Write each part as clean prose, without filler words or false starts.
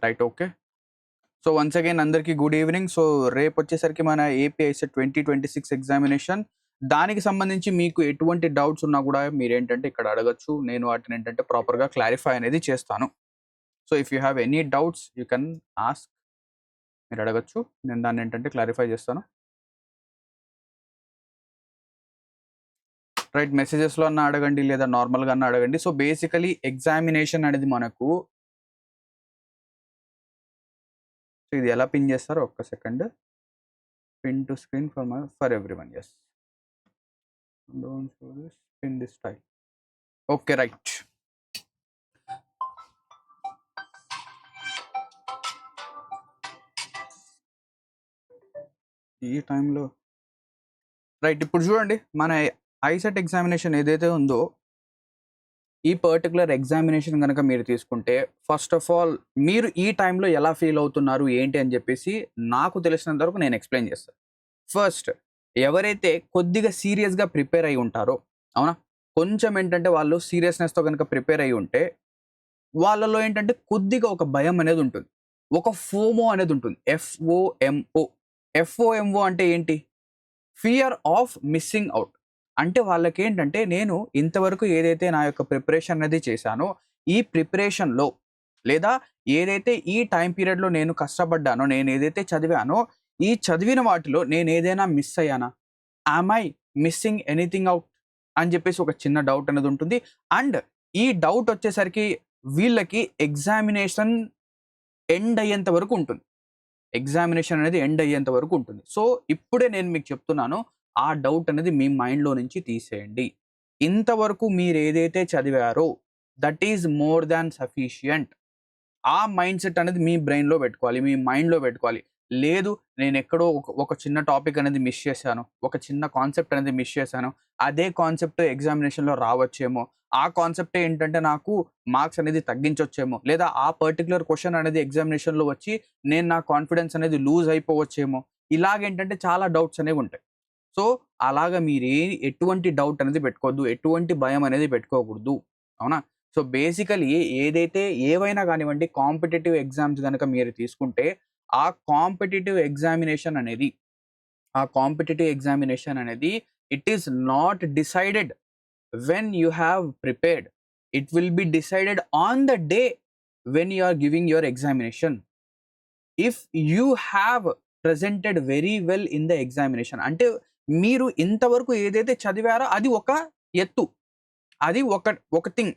Right. Okay. So once again అందరికీ good evening. So రేపు వచ్చేసరికి మన ఏపీ ఐసెట్ 2026 ఎగ్జామినేషన్. దానికి సంబంధించి మీకు ఎటువంటి డౌట్స్ ఉన్నా కూడా మీరేంటంటే ఇక్కడ అడగొచ్చు. నేను వాటిని ఏంటంటే ప్రాపర్‌గా క్లారిఫై అనేది చేస్తాను. So if you have any doubts you can ask. మీరు అడగొచ్చు. నేను దాన్ని ఏంటంటే క్లారిఫై చేస్తాను. రైట్. మెసేజెస్‌లో అన్నా అడగండి లేదా నార్మల్‌గా అన్నా అడగండి. సో బేసికలీ ఎగ్జామినేషన్ అనేది మనకు ఇది ఎలా పిన్ చేస్తారో ఒక్క second. Pin to screen for everyone. Yes. Don't show this. Pin this style. Okay. Right. ఈ టైంలో రైట్. ఇప్పుడు చూడండి మన ఐసెట్ ఎగ్జామినేషన్ ఏదైతే ఉందో ఈ పర్టికులర్ ఎగ్జామినేషన్ గనక మీరు తీసుకుంటే ఫస్ట్ ఆఫ్ ఆల్ మీరు ఈ టైంలో ఎలా ఫీల్ అవుతున్నారు ఏంటి అని చెప్పేసి నాకు తెలిసినంత వరకు నేను ఎక్స్ప్లెయిన్ చేస్తాను. ఫస్ట్ ఎవరైతే కొద్దిగా సీరియస్‌గా ప్రిపేర్ అయ్యి ఉంటారో అవునా? కొంచెం ఏంటంటే వాళ్ళు సీరియస్‌నెస్‌తో గనక ప్రిపేర్ అయ్యి ఉంటే వాళ్ళలో ఏంటంటే కొద్దిగా ఒక భయం అనేది ఉంటుంది. ఒక ఫోమో అనేది ఉంటుంది. ఎఫ్ఓఎంఓ. ఎఫ్ఓఎంఓ అంటే ఏంటి? Fear of missing out. అంటే వాళ్ళకేంటంటే నేను ఇంతవరకు ఏదైతే నా యొక్క ప్రిపరేషన్ అనేది చేశానో, ఈ ప్రిపరేషన్‌లో లేదా ఏదైతే ఈ టైమ్ పీరియడ్‌లో నేను కష్టపడ్డానో, నేను ఏదైతే చదివానో, ఈ చదివిన వాటిలో నేనేదైనా మిస్ అయ్యానా? Am I missing anything out? అని చెప్పేసి ఒక చిన్న డౌట్ అనేది ఉంటుంది. అండ్ ఈ డౌట్ వచ్చేసరికి వీళ్ళకి ఎగ్జామినేషన్ ఎండ్ అయ్యేంత వరకు ఉంటుంది. ఎగ్జామినేషన్ అనేది ఎండ్ అయ్యేంత వరకు ఉంటుంది. సో, ఇప్పుడే నేను మీకు చెప్తున్నాను. ఆ డౌట్ అనేది మీ మైండ్‌లో నుంచి తీసేయండి. ఇంతవరకు మీరేదైతే చదివారో that is more than sufficient. ఆ మైండ్ సెట్ అనేది మీ బ్రెయిన్‌లో పెట్టుకోవాలి. మీ మైండ్‌లో పెట్టుకోవాలి. లేదు నేనెక్కడో ఒక చిన్న టాపిక్ అనేది మిస్ చేశాను. ఒక చిన్న కాన్సెప్ట్ అనేది మిస్ చేశాను. అదే కాన్సెప్ట్ ఎగ్జామినేషన్‌లో రావచ్చేమో. ఆ కాన్సెప్టే ఏంటంటే నాకు మార్క్స్ అనేది తగ్గించొచ్చేమో. లేదా ఆ పర్టిక్యులర్ క్వెషన్ అనేది ఎగ్జామినేషన్‌లో వచ్చి నేను నా కాన్ఫిడెన్స్ అనేది లూజ్ అయిపోవచ్చేమో. ఇలాగేంటంటే చాలా డౌట్స్ అనేవి ఉంటాయి. సో, అలాగా ఎటువంటి డౌట్ అనేది పెట్టుకోవద్దు. ఎటువంటి భయం అనేది పెట్టుకోకూడదు. అవునా? సో, బేసికల్లీ ఏవైనా గానివ్వండి కాంపిటీటివ్ ఎగ్జామ్స్ గనక మీరు తీసుకుంటే, ఆ కాంపిటీటివ్ ఎగ్జామినేషన్ అనేది, ఆ కాంపిటీటివ్ ఎగ్జామినేషన్ అనేది it is not decided when you have prepared. It will be decided on the day when you are giving your examination. If you have presented very well in the examination అంటే మీరు ఇంతవరకు ఏదైతే చదివారో అది ఒక ఎత్తు. అది ఒక థింగ్.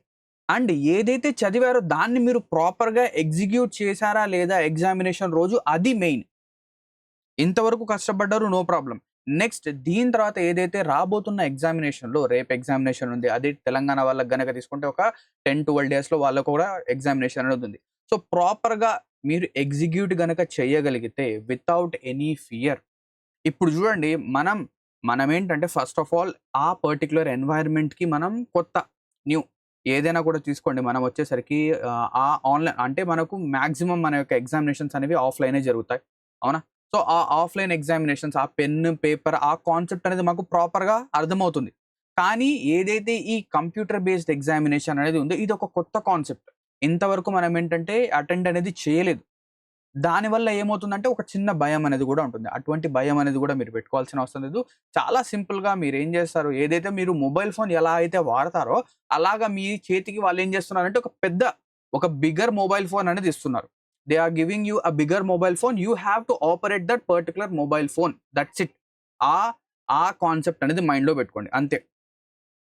అండ్ ఏదైతే చదివారో దాన్ని మీరు ప్రాపర్‌గా ఎగ్జిక్యూట్ చేశారా లేదా ఎగ్జామినేషన్ రోజు అది మెయిన్. ఇంతవరకు కష్టపడ్డారు నో ప్రాబ్లమ్. నెక్స్ట్ దీని తర్వాత ఏదైతే రాబోతున్న ఎగ్జామినేషన్‌లో రేపు ఎగ్జామినేషన్ ఉంది. అదే తెలంగాణ వాళ్ళకి గనక తీసుకుంటే ఒక 10, 12 డేస్‌లో వాళ్ళకి కూడా ఎగ్జామినేషన్ అనేది ఉంది. సో ప్రాపర్‌గా మీరు ఎగ్జిక్యూట్ గనక చేయగలిగితే వితౌట్ ఎనీ ఫియర్. ఇప్పుడు చూడండి మనమేంటంటే ఫస్ట్ ఆఫ్ ఆల్ ఆ పర్టిక్యులర్ ఎన్వైర్న్‌మెంట్‌కి మనం కొత్త, న్యూ ఏదైనా కూడా తీసుకోండి. మనం వచ్చేసరికి ఆ ఆన్‌లైన్ అంటే మనకు మాక్సిమం మన యొక్క ఎగ్జామినేషన్స్ అనేవి ఆఫ్‌లైనే జరుగుతాయి. అవునా? సో, ఆ ఆఫ్‌లైన్ ఎగ్జామినేషన్స్ ఆ పెన్, పేపర్ ఆ కాన్సెప్ట్ అనేది మాకు ప్రాపర్‌గా అర్థమవుతుంది. కానీ ఏదైతే ఈ కంప్యూటర్ బేస్డ్ ఎగ్జామినేషన్ అనేది ఉందో ఇది ఒక కొత్త కాన్సెప్ట్. ఇంతవరకు మనం ఏంటంటే అటెండ్ అనేది చేయలేదు. దానివల్ల ఏమవుతుందంటే ఒక చిన్న భయం అనేది గూడా ఉంటుంది. అటువంటి భయం అనేది గూడా మీరు పెట్టుకోవాల్సిన అవసరం లేదు. చాలా సింపుల్‌గా మీరేం జేస్తారు, ఏదైతే మీరు మొబైల్ ఫోన్ ఎలా అయితే వాడతారో, అలాగా మీ చేతికి వాళ్ళేం జేస్తున్నారంటే ఒక బిగ్గర్ మొబైల్ ఫోన్ అనేది ఇస్తున్నారు. They are giving you a bigger mobile phone. You have to operate that particular mobile phone. That's it. ఆ ఆ కాన్సెప్ట్ అనేది మైండ్‌లో పెట్టుకోండి. అంతే.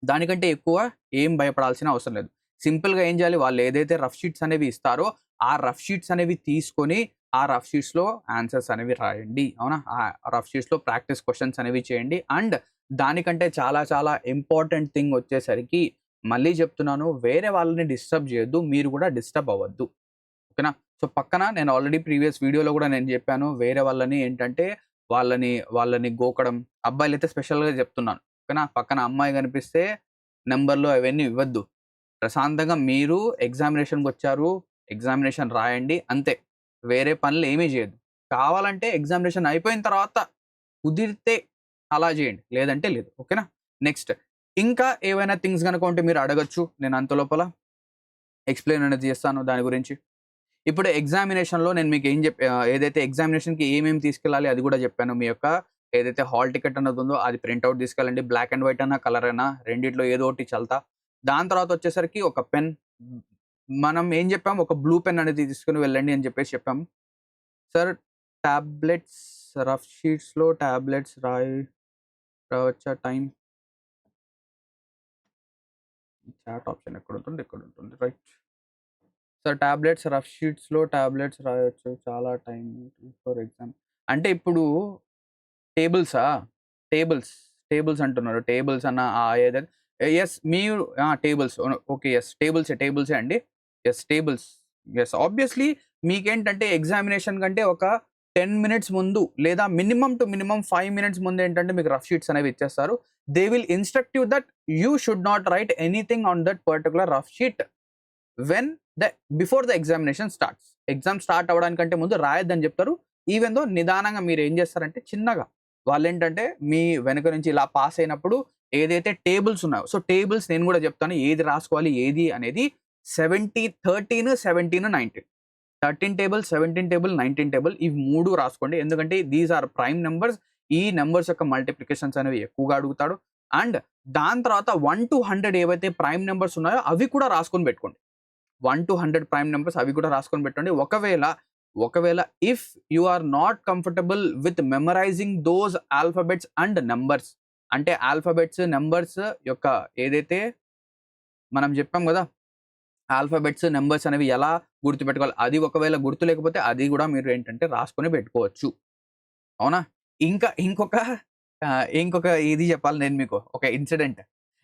దానికంటే ఎక్కువ ఏం భయపడాల్సిన అవసరం లేదు. సింపుల్‌గా ఏం చేయాలి, వాళ్ళు ఏదైతే రఫ్ షీట్స్ అనేవి ఇస్తారో, ఆ రఫ్ షీట్స్ అనేవి తీసుకొని, ఆ రఫ్ షీట్స్‌లో ఆన్సర్స్ అనేవి రాయండి. అవునా? ఆ రఫ్ షీట్స్‌లో ప్రాక్టీస్ క్వెషన్స్ అనేవి చేయండి. అండ్ దానికంటే చాలా చాలా ఇంపార్టెంట్ థింగ్ వచ్చేసరికి మళ్ళీ చెప్తున్నాను, వేరే వాళ్ళని డిస్టర్బ్ చేయొద్దు. మీరు కూడా డిస్టర్బ్ అవ్వద్దు. ఓకేనా? సో, పక్కన నేను ఆల్రెడీ ప్రీవియస్ వీడియోలో కూడా నేను చెప్పాను. వేరే వాళ్ళని ఏంటంటే వాళ్ళని గోకడం, అబ్బాయిలైతే స్పెషల్‌గా చెప్తున్నాను. ఓకేనా? పక్కన అమ్మాయి కనిపిస్తే నంబర్‌లు అవన్నీ ఇవ్వద్దు. ప్రశాంతంగా మీరు ఎగ్జామినేషన్‌కొచ్చారు. ఎగ్జామినేషన్ రాయండి అంతే. వేరే పనులు ఏమీ చేయొద్దు. కావాలంటే ఎగ్జామినేషన్ అయిపోయిన తర్వాత కుదిరితే అలా చేయండి. లేదంటే లేదు. ఓకేనా? నెక్స్ట్ ఇంకా ఏవైనా థింగ్స్ గనుక ఉంటే మీరు అడగొచ్చు. నేను అంత లోపల ఎక్స్‌ప్లెయిన్ అనేది చేస్తాను దాని గురించి. ఇప్పుడు ఎగ్జామినేషన్‌లో నేను మీకు ఏదైతే ఎగ్జామినేషన్‌కి ఏమేమి తీసుకెళ్ళాలి అది కూడా చెప్పాను. మీ యొక్క ఏదైతే హాల్ టికెట్ అన్నది ఉందో అది ప్రింట్ ఔట్ తీసుకెళ్ళండి. బ్లాక్ అండ్ వైట్ అన్నా, కలర్ అయినా రెండిట్లో ఏదో ఒకటి చల్తా. దాని తర్వాత వచ్చేసరికి ఒక పెన్. మనం ఏం చెప్పాం, ఒక బ్లూ పెన్ అనేది తీసుకొని వెళ్ళండి అని చెప్పేసి చెప్పాము. సార్ టాబ్లెట్స్ రఫ్ షీట్స్‌లో టాబ్లెట్స్ రావచ్చా టైం? చాట్ ఆప్షన్ ఎక్కడుంటుంది? ఇక్కడుంటుంది. రైట్. సార్ టాబ్లెట్స్ రఫ్ షీట్స్‌లో టాబ్లెట్స్ రాయొచ్చు. చాలా టైం ఫర్ ఎగ్జామ్. అంటే ఇప్పుడు టేబుల్సా? టేబుల్స్. టేబుల్స్ అంటున్నారు. టేబుల్స్ అన్న ఏదైతే యెస్. మీరు టేబుల్స్. ఓకే. యెస్. టేబుల్సే అండి. యెస్. టేబుల్స్. యెస్. ఆబ్వియస్‌లీ మీకేంటంటే ఎగ్జామినేషన్ కంటే ఒక 10 మినిట్స్ ముందు లేదా మినిమమ్ టు మినిమమ్ 5 మినిట్స్ ముందు ఏంటంటే మీకు రఫ్ షీట్స్ అనేవి ఇచ్చేస్తారు. They will instruct you that you should not write anything on that particular rough sheet when the before the examination starts. Exam start అవ్వడానికంటే ముందు రాయొద్దని చెప్తారు. ఈవెన్ దో నిదానంగా మీరు ఏం చేస్తారంటే చిన్నగా వాళ్ళేంటంటే మీ వెనక నుంచి ఇలా పాస్ అయినప్పుడు ఏదైతే టేబుల్స్ ఉన్నాయో, సో టేబుల్స్ నేను కూడా చెప్తాను ఏది రాసుకోవాలి ఏది అనేది. 13, 17, 19. 13 టేబుల్, 17 టేబుల్, 19 టేబుల్ ఇవి 3 రాసుకోండి. ఎందుకంటే దీస్ ఆర్ ప్రైమ్ నంబర్స్. ఈ నంబర్స్ యొక్క మల్టిప్లికేషన్స్ అనేవి ఎక్కువగా అడుగుతాడు. అండ్ దాని తర్వాత 1-100 ఏవైతే ప్రైమ్ నంబర్స్ ఉన్నాయో అవి కూడా రాసుకొని పెట్టుకోండి. 1-100 ప్రైమ్ నంబర్స్ అవి కూడా రాసుకొని పెట్టండి. ఒకవేళ if you are not comfortable with memorising those alphabets and numbers, అంటే ఆల్ఫాబెట్స్, నంబర్స్ యొక్క ఏదైతే మనం చెప్పాం కదా, ఆల్ఫాబెట్స్, నంబర్స్ అనేవి ఎలా గుర్తుపెట్టుకోవాలి, అది ఒకవేళ గుర్తు లేకపోతే అది కూడా మీరు ఏంటంటే రాసుకొని పెట్టుకోవచ్చు. అవునా? ఇంకొక ఇది చెప్పాలి నేను మీకు. ఒక ఇన్సిడెంట్.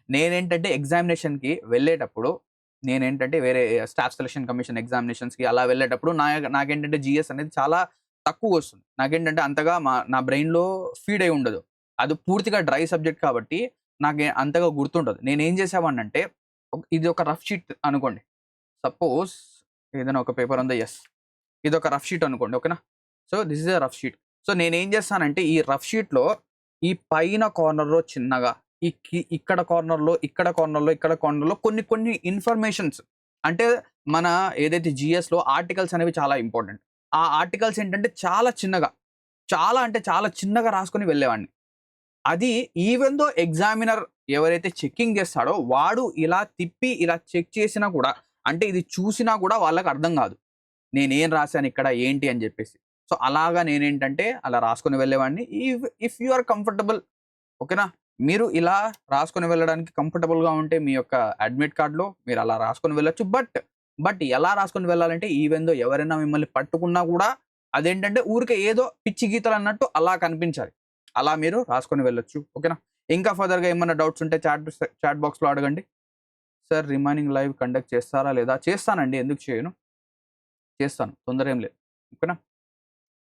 నేనేంటంటే ఎగ్జామినేషన్‌కి వెళ్ళేటప్పుడు నేనేంటంటే వేరే స్టాఫ్ సెలక్షన్ కమిషన్ ఎగ్జామినేషన్స్‌కి అలా వెళ్ళేటప్పుడు నాకేంటంటే జీఎస్ అనేది చాలా తక్కువొస్తుంది. నాకేంటంటే అంతగా నా బ్రెయిన్‌లో ఫీడ్ అయ్యి ఉండదు. అది పూర్తిగా డ్రై సబ్జెక్ట్ కాబట్టి అంతగా గుర్తుండదు. నేనేం చేసేవాడినంటే ఇది ఒక రఫ్ షీట్ అనుకోండి. సపోజ్ ఏదైనా ఒక పేపర్ ఉందా? యెస్. ఇదొక రఫ్ షీట్ అనుకోండి. ఓకేనా? So, this is a rough sheet. So, నేనేం చేస్తానంటే ఈ రఫ్ షీట్‌లో ఈ పైన కార్నర్‌లో చిన్నగా ఇక్కడ కార్నర్‌లో కొన్ని ఇన్ఫర్మేషన్స్, అంటే మన ఏదైతే జీఎస్‌లో ఆర్టికల్స్ అనేవి చాలా ఇంపార్టెంట్. ఆ ఆర్టికల్స్ ఏంటంటే చాలా చిన్నగా, చాలా అంటే చాలా చిన్నగా రాసుకొని వెళ్ళేవాడిని. అది ఈవెన్ దో ఎగ్జామినర్ ఎవరైతే చెకింగ్ చేస్తాడో వాడు ఇలా తిప్పి ఇలా చెక్ చేసినా కూడా, అంటే ఇది చూసినా కూడా వాళ్ళకి అర్థం కాదు. నేనేం రాసాను ఇక్కడ ఏంటి అని చెప్పేసి. సో, అలాగా నేనేంటంటే అలా రాసుకొని వెళ్ళేవాడిని. ఇఫ్ యూ ఆర్ కంఫర్టబుల్, ఓకేనా? మీరు ఇలా రాసుకొని వెళ్ళడానికి కంఫర్టబుల్‌గా ఉంటే మీ యొక్క అడ్మిట్ కార్డ్‌లో మీరు అలా రాసుకొని వెళ్ళొచ్చు. బట్ ఎలా రాసుకొని వెళ్ళాలంటే ఈవెన్ దో ఎవరైనా మిమ్మల్ని పట్టుకున్నా కూడా అదేంటంటే ఊరికే ఏదో పిచ్చి గీతలన్నట్టు అలా కనిపించాలి. అలా మీరు రాసుకొని వెళ్ళొచ్చు. ఓకేనా? ఇంకా ఫర్దర్‌గా ఏమన్నా డౌట్స్ ఉంటే చాట్ బాక్స్‌లో అడగండి. సార్ రిమైనింగ్ లైవ్ కండక్ట్ చేస్తారా లేదా? చేస్తానండి. ఎందుకు చేయను? చేస్తాను. తొందర ఏం లేదు. ఓకేనా?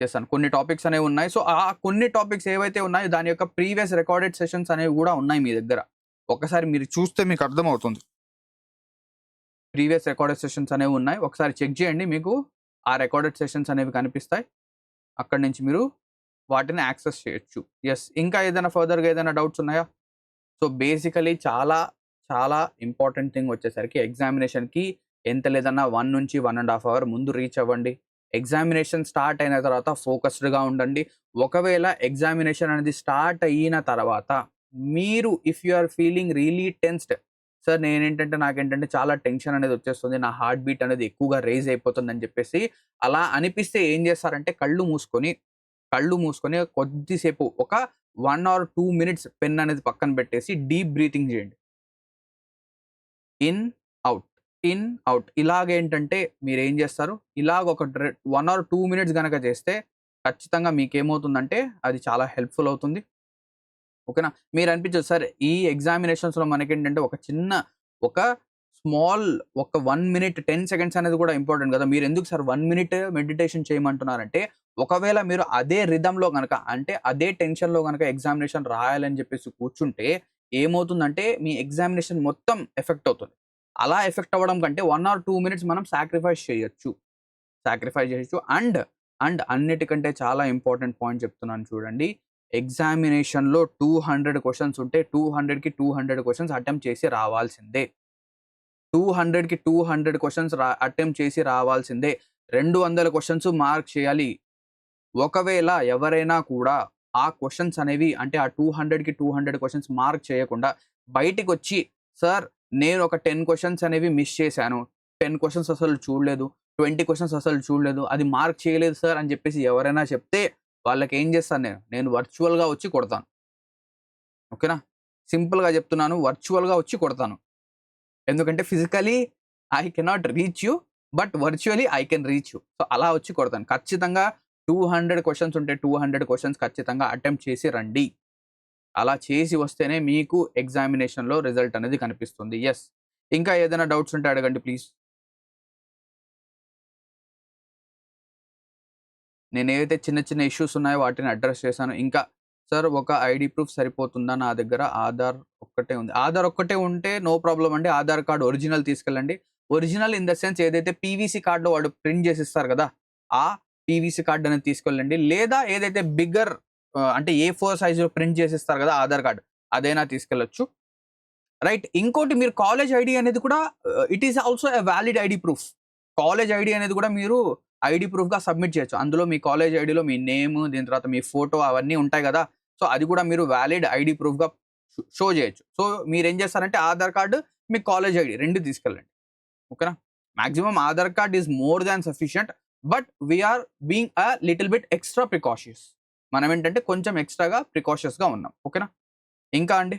చేస్తాను. కొన్ని టాపిక్స్ అనేవి ఉన్నాయి. సో, ఆ కొన్ని టాపిక్స్ ఏవైతే ఉన్నాయో దాని యొక్క ప్రీవియస్ రికార్డెడ్ సెషన్స్ అనేవి గూడా ఉన్నాయి మీ దగ్గర. ఒక్కసారి మీరు చూస్తే మీకు అర్థమవుతుంది. ప్రీవియస్ రికార్డెడ్ సెషన్స్ అనేవి ఉన్నాయి. ఒకసారి చెక్ చేయండి. మీకు ఆ రికార్డెడ్ సెషన్స్ అనేవి కనిపిస్తాయి. అక్కడి నుంచి మీరు వాటిని యాక్సెస్ చేయొచ్చు. యెస్. ఇంకా ఏదైనా ఫర్దర్‌గా ఏదైనా డౌట్స్ ఉన్నాయా? సో, బేసికల్లీ చాలా ఇంపార్టెంట్ థింగ్ వచ్చేసరికి ఎగ్జామినేషన్‌కి ఎంత లేదన్నా 1-1 ½ అవర్ ముందు రీచ్ అవ్వండి. ఎగ్జామినేషన్ స్టార్ట్ అయిన తర్వాత ఫోకస్డ్‌గా ఉండండి. ఒకవేళ ఎగ్జామినేషన్ అనేది స్టార్ట్ అయిన తర్వాత మీరు if you are feeling really tensed, sir నాకేంటంటే చాలా టెన్షన్ అనేది వచ్చేస్తుంది. నా హార్ట్ బీట్ అనేది ఎక్కువగా రైజ్ అయిపోతుందని చెప్పేసి అలా అనిపిస్తే ఏం చేస్తారంటే కళ్ళు మూసుకొని కొద్దిసేపు ఒక 1 ఆర్ 2 మినిట్స్ పెన్ అనేది పక్కన పెట్టేసి డీప్ బ్రీతింగ్ చేయండి. In, out, in, out. ఇలాగేంటంటే మీరేం చేస్తారు? ఇలాగ ఒక 1 ఆర్ 2 మినిట్స్ గనక చేస్తే ఖచ్చితంగా మీకేమవుతుందంటే అది చాలా హెల్ప్‌ఫుల్ అవుతుంది. ఓకేనా? మీరనిపించదు సార్ ఈ ఎగ్జామినేషన్స్‌లో మనకేంటంటే ఒక స్మాల్ ఒక 1 మినిట్ 10 సెకండ్స్ అనేది కూడా ఇంపార్టెంట్ కదా! మీరెందుకు సార్ 1 మినిట్ మెడిటేషన్ చేయమంటున్నారంటే, ఒకవేళ మీరు అదే రిథమ్‌లో గనక, అంటే అదే టెన్షన్‌లో గనక ఎగ్జామినేషన్ రాయాలని చెప్పేసి కూర్చుంటే ఏమవుతుందంటే మీ ఎగ్జామినేషన్ మొత్తం ఎఫెక్ట్ అవుతుంది. అలా ఎఫెక్ట్ అవ్వడం కంటే 1 ఆర్ 2 మినిట్స్ మనం సాక్రిఫైస్ చేయొచ్చు. అండ్ అన్నిటికంటే చాలా ఇంపార్టెంట్ పాయింట్ చెప్తున్నాను చూడండి. ఎగ్జామినేషన్‌లో 200 క్వెషన్స్ ఉంటే 200కి 200 క్వెషన్స్ అటెంప్ట్ చేసి రావాల్సిందే. 200కి 200 క్వెషన్స్ అటెంప్ట్ చేసి రావాల్సిందే. 200 క్వశ్చన్స్ మార్క్ చేయాలి. ఒకవేళ ఎవరైనా కూడా ఆ క్వశ్చన్స్ అనేవి అంటే ఆ 200కి 200 క్వశ్చన్స్ మార్క్ చేయకుండా బయటికొచ్చి, సార్ నేను ఒక 10 క్వశ్చన్స్ అనేవి మిస్ చేశాను. 10 క్వశ్చన్స్ అసలు చూడలేదు. 20 క్వశ్చన్స్ అసలు చూడలేదు. అది మార్క్ చేయలేదు సార్ అని చెప్పేసి ఎవరైనా చెప్తే వాళ్ళకేం చేస్తాను నేను వర్చువల్‌గా వచ్చి కొడతాను. ఓకేనా? సింపుల్‌గా చెప్తున్నాను. వర్చువల్‌గా వచ్చి కొడతాను. ఎందుకంటే physically I cannot reach you. But virtually I can reach you. So, అలా వచ్చి కొడతాను. ఖచ్చితంగా 200 క్వశ్చన్స్ ఉంటే 200 క్వశ్చన్స్ ఖచ్చితంగా అటెంప్ట్ చేసి రండి. అలా చేసి వస్తేనే మీకు ఎగ్జామినేషన్‌లో రిజల్ట్ అనేది కనిపిస్తుంది. యెస్. ఇంకా ఏదైనా డౌట్స్ ఉంటే అడగండి ప్లీజ్. నేనేవైతే చిన్న చిన్న ఇష్యూస్ ఉన్నాయో వాటిని అడ్రెస్ చేశాను. ఇంకా సార్ ఒక ఐడీ ప్రూఫ్ సరిపోతుందా? నా దగ్గర ఆధార్ ఒక్కటే ఉంది. ఆధార్ ఒక్కటే ఉంటే నో ప్రాబ్లమ్ అండి. ఆధార్ కార్డ్ ఒరిజినల్ తీసుకెళ్ళండి. ఒరిజినల్ ఇన్ ద సెన్స్ ఏదైతే పీవీసీ కార్డ్‌లో వాడు ప్రింట్ చేసి ఇస్తారు కదా! ఆ పీవీసీ కార్డ్ అనేది తీసుకెళ్ళండి. లేదా ఏదైతే బిగ్గర్ అంటే ఏ4 సైజ్‌లో ప్రింట్ చేసి ఇస్తారు కదా! ఆధార్ కార్డ్ అదైనా తీసుకెళ్ళొచ్చు. రైట్. ఇంకోటి మీరు కాలేజ్ ఐడీ అనేది కూడా it is also a valid ID proof. College ID అనేది కూడా మీరు ఐడీ ప్రూఫ్‌గా సబ్మిట్ చేయొచ్చు. అందులో మీ కాలేజ్ ఐడీలో మీ నేమ్, దీని తర్వాత మీ ఫోటో అవన్నీ ఉంటాయి గదా! సో, అది కూడా మీరు వాలిడ్ ఐడీ ప్రూఫ్‌గా షో చేయొచ్చు. సో, మీరేం చేస్తారంటే ఆధార్ కార్డ్, మీ కాలేజ్ ఐడీ 2 తీసుకెళ్ళండి. ఓకేనా? Maximum Aadhaar card is more than sufficient. But we are being a little bit extra precautious. మనం ఏంటంటే కొంచెం ఎక్స్‌ట్రాగా ప్రికాషియస్‌గా ఉన్నాం. ఓకేనా? ఇంకా అండి?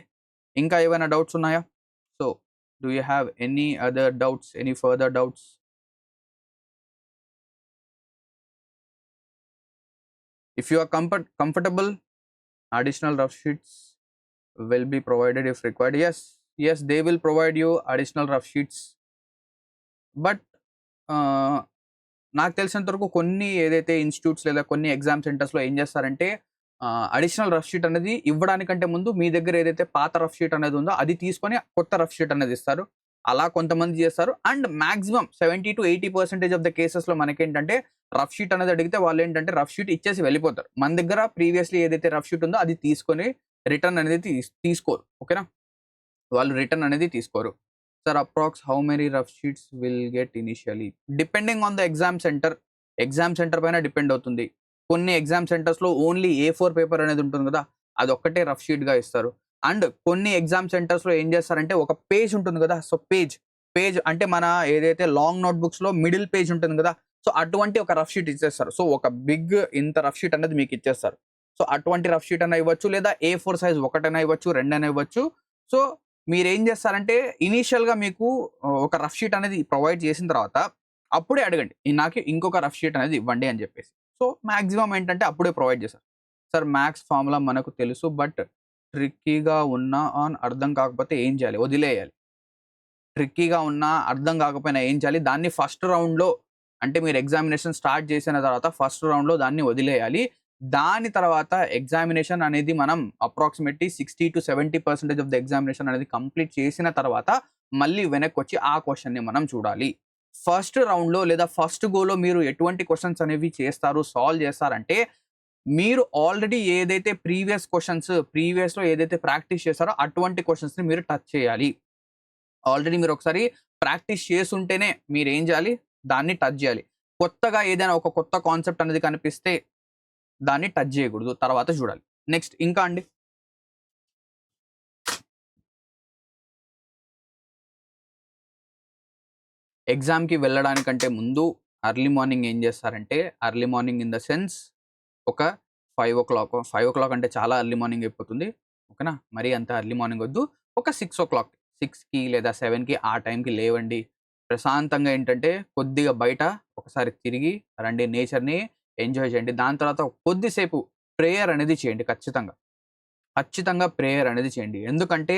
ఇంకా ఏవైనా డౌట్స్ ఉన్నాయా? So, do you have any other doubts? Any further doubts? If you are comfortable, additional rough sheets will be provided if required. Yes, yes, they will provide you additional rough sheets. But నాకు తెలిసినంత వరకు కొన్ని ఏదైతే institutes లేదా కొన్ని exam సెంటర్స్‌లో ఏం చేస్తారంటే అడిషనల్ రఫ్ షీట్ అనేది ఇవ్వడానికంటే ముందు మీ దగ్గర ఏదైతే పాత రఫ్ షీట్ అనేది ఉందో అది తీసుకొని కొత్త రఫ్ షీట్ అనేది ఇస్తారు. అలా కొంతమంది చేస్తారు. అండ్ మాక్సిమం 70-80% ఆఫ్ ద కేసెస్‌లో మనకేంటంటే రఫ్ షీట్ అనేది అడిగితే వాళ్ళేంటంటే రఫ్ షీట్ ఇచ్చేసి వెళ్ళిపోతారు. మన దగ్గర ప్రీవియస్‌లీ ఏదైతే రఫ్ షీట్ ఉందో అది తీసుకొని రిటర్న్ అనేది తీసుకోరు. ఓకేనా? వాళ్ళు రిటర్న్ అనేది తీసుకోరు. Sir approx how many rough sheets will get initially? Depending on the exam centre. Exam centre పైన డిపెండ్ అవుతుంది. కొన్ని ఎగ్జామ్ సెంటర్స్‌లో ఓన్లీ ఏ4 పేపర్ అనేది ఉంటుంది కదా! అదొక్కటే రఫ్ షీట్‌గా ఇస్తారు. అండ్ కొన్ని ఎగ్జామ్ సెంటర్స్‌లో ఏం చేస్తారంటే ఒక పేజ్ ఉంటుంది కదా! సో, పేజ్ అంటే మన ఏదైతే లాంగ్ నోట్ బుక్స్‌లో మిడిల్ పేజ్ ఉంటుంది కదా! సో, అటువంటి ఒక రఫ్ షీట్ ఇచ్చేస్తారు. సో, ఒక బిగ్ ఇంత రఫ్ షీట్ అనేది మీకు ఇచ్చేస్తారు. సో, అటువంటి రఫ్ షీట్ అన్నా ఇవ్వచ్చు. లేదా ఏ4 సైజ్ ఒకటైనా ఇవ్వచ్చు, రెండైనా ఇవ్వచ్చు. సో, మీరేం చేస్తారంటే ఇనీషియల్‌గా మీకు ఒక రఫ్ షీట్ అనేది ప్రొవైడ్ చేసిన తర్వాత అప్పుడే అడగండి. నాకు ఇంకొక రఫ్ షీట్ అనేది ఇవ్వండి అని చెప్పేసి. సో, మాక్సిమం ఏంటంటే అప్పుడే ప్రొవైడ్ చేశారు. సార్ మ్యాథ్స్ ఫార్ములా మనకు తెలుసు. బట్ ట్రిక్కీగా ఉన్నా అర్థం కాకపోతే ఏం చేయాలి? వదిలేయాలి. ట్రిక్కీగా ఉన్నా అర్థం కాకపోయినా ఏం చేయాలి? దాన్ని ఫస్ట్ రౌండ్‌లో అంటే మీరు ఎగ్జామినేషన్ స్టార్ట్ చేసిన తర్వాత ఫస్ట్ రౌండ్‌లో దాన్ని వదిలేయాలి. దాని తర్వాత ఎగ్జామినేషన్ అనేది మనం అప్రాక్సిమేట్‌లీ 60-70% ఆఫ్ ద ఎగ్జామినేషన్ అనేది కంప్లీట్ చేసిన తర్వాత మళ్ళీ వెనక్కొచ్చి ఆ క్వెషన్‌ని మనం చూడాలి. ఫస్ట్ రౌండ్‌లో లేదా ఫస్ట్ గోలో మీరు ఎటువంటి క్వెషన్స్ అనేవి చేస్తారు, సాల్వ్ చేస్తారంటే మీరు ఆల్రెడీ ఏదైతే ప్రీవియస్‌లో ఏదైతే ప్రాక్టీస్ చేశారో అటువంటి క్వెషన్స్‌ని మీరు టచ్ చేయాలి. ఆల్రెడీ మీరు ఒకసారి ప్రాక్టీస్ చేసుంటేనే మీరేం చేయాలి? దాన్ని టచ్ చేయాలి. కొత్తగా ఏదైనా ఒక కొత్త కాన్సెప్ట్ అనేది కనిపిస్తే దాన్ని టచ్ చేయకూడదు. తర్వాత చూడాలి. నెక్స్ట్ ఇంకా అండి? ఎగ్జామ్‌కి వెళ్ళడానికంటే ముందు ఎర్లీ మార్నింగ్ ఏం చేస్తారంటే, early morning in the sense ఒక 5:00 5:00 అంటే చాలా ఎర్లీ మార్నింగ్ అయిపోతుంది. ఓకేనా? మరీ అంత ఎర్లీ మార్నింగ్ వద్దు. ఒక 6:00 లేదా 7కి ఆ టైంకి లేవండి. ప్రశాంతంగా ఏంటంటే కొద్దిగా బయట ఒకసారి తిరిగి రండి. నేచర్‌ని ఎంజాయ్ చేయండి. దాని తర్వాత కొద్దిసేపు ప్రేయర్ అనేది చేయండి ఖచ్చితంగా. ఖచ్చితంగా ప్రేయర్ అనేది చేయండి. ఎందుకంటే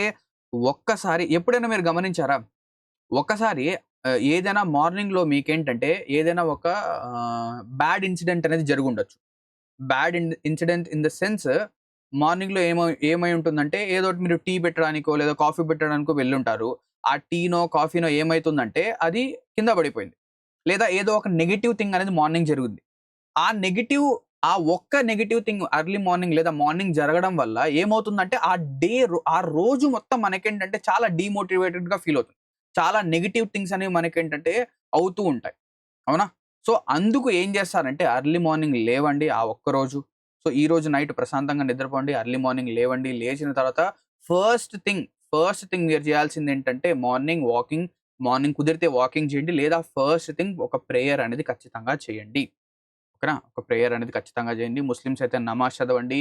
ఒక్కసారి ఎప్పుడైనా మీరు గమనించారా? ఒక్కసారి ఏదైనా మార్నింగ్‌లో మీకేంటంటే ఏదైనా ఒక బ్యాడ్ ఇన్సిడెంట్ అనేది జరిగుండొచ్చు. Bad incident in the sense మార్నింగ్‌లో ఏమై ఉంటుందంటే ఏదోటి మీరు టీ పెట్టడానికో లేదా కాఫీ పెట్టడానికో వెళ్ళుంటారు. ఆ టీనో, కాఫీనో ఏమైతుందంటే అది కింద పడిపోయింది. లేదా ఏదో ఒక నెగెటివ్ థింగ్ అనేది మార్నింగ్ జరుగుద్ది. ఆ నెగెటివ్ ఆ ఒక్క నెగెటివ్ థింగ్ ఎర్లీ మార్నింగ్ లేదా మార్నింగ్ జరగడం వల్ల ఏమవుతుందంటే ఆ రోజు మొత్తం మనకేంటంటే చాలా డీమోటివేటెడ్‌గా ఫీల్ అవుతుంది. చాలా నెగెటివ్ థింగ్స్ అనేవి మనకేంటంటే అవుతూ ఉంటాయి. అవునా? సో అందుకు ఏం చేస్తారంటే ఎర్లీ మార్నింగ్ లేవండి ఆ ఒక్కరోజు. సో ఈ రోజు నైట్ ప్రశాంతంగా నిద్రపోండి. ఎర్లీ మార్నింగ్ లేవండి. లేచిన తర్వాత ఫస్ట్ థింగ్, ఫస్ట్ థింగ్ మీరు చేయాల్సింది ఏంటంటే మార్నింగ్ వాకింగ్, మార్నింగ్ కుదిరితే వాకింగ్ చేయండి. లేదా ఫస్ట్ థింగ్ ఒక ప్రేయర్ అనేది ఖచ్చితంగా చేయండి. ఓకేనా? ఒక ప్రేయర్ అనేది ఖచ్చితంగా చేయండి. ముస్లిమ్స్ అయితే నమాజ్ చదవండి.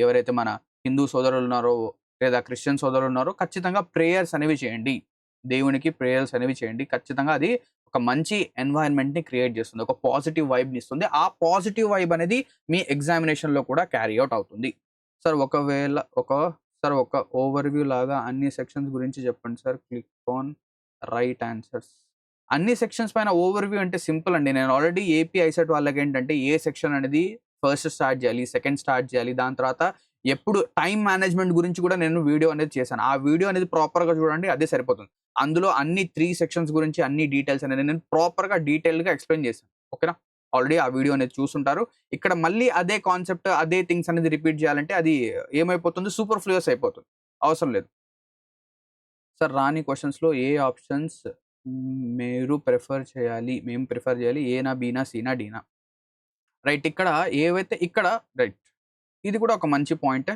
ఎవరైతే మన హిందూ సోదరులున్నారో లేదా క్రిస్టియన్ సోదరులున్నారో ఖచ్చితంగా ప్రేయర్స్ అనేవి చేయండి. దేవునికి ప్రేయర్స్ అనేవి చేయండి. ఖచ్చితంగా అది ఒక మంచి ఎన్వైర్న్‌మెంట్‌ని క్రియేట్ చేస్తుంది. ఒక పాజిటివ్ వైబ్‌ని ఇస్తుంది. ఆ పాజిటివ్ వైబ్ అనేది మీ ఎగ్జామినేషన్‌లో కూడా క్యారీ ఔట్ అవుతుంది. సార్ ఒకవేళ ఒక ఓవర్‌వ్యూ లాగా అన్ని సెక్షన్స్ గురించి చెప్పండి sir. Click on right answers. అన్ని సెక్షన్స్ పైన ఓవర్‌వ్యూ అంటే సింపుల్ అండి. నేను ఆల్రెడీ ఏపీ ఐసెట్ వాళ్ళకేంటంటే ఏ సెక్షన్ అనేది ఫస్ట్ స్టార్ట్ చేయాలి, సెకండ్ స్టార్ట్ చేయాలి. దాని తర్వాత ఎప్పుడు టైమ్ మేనేజ్‌మెంట్ గురించి కూడా నేను వీడియో అనేది చేశాను. ఆ వీడియో అనేది ప్రాపర్‌గా చూడండి అదే సరిపోతుంది. అందులో అన్ని 3 సెక్షన్స్ గురించి అన్ని డీటెయిల్స్ అనేది నేను ప్రాపర్‌గా డీటెయిల్డ్‌గా ఎక్స్‌ప్లెయిన్ చేశాను. ఓకేనా? ఆల్రెడీ ఆ వీడియో అనేది చూసుంటారు. ఇక్కడ మళ్ళీ అదే కాన్సెప్ట్, అదే థింగ్స్ అనేది రిపీట్ చేయాలంటే అది ఏమైపోతుంది సూపర్‌ఫ్లూయస్ అయిపోతుంది. అవసరం లేదు. సార్ రాని క్వెషన్స్‌లో ఏ ఆప్షన్స్ మీరు ప్రిఫర్ చేయాలి? మేము ప్రిఫర్ చేయాలి. ఏనా? బీనా? సీనా? డీనా? రైట్. ఇక్కడ రైట్. ఇది కూడా ఒక మంచి పాయింటే.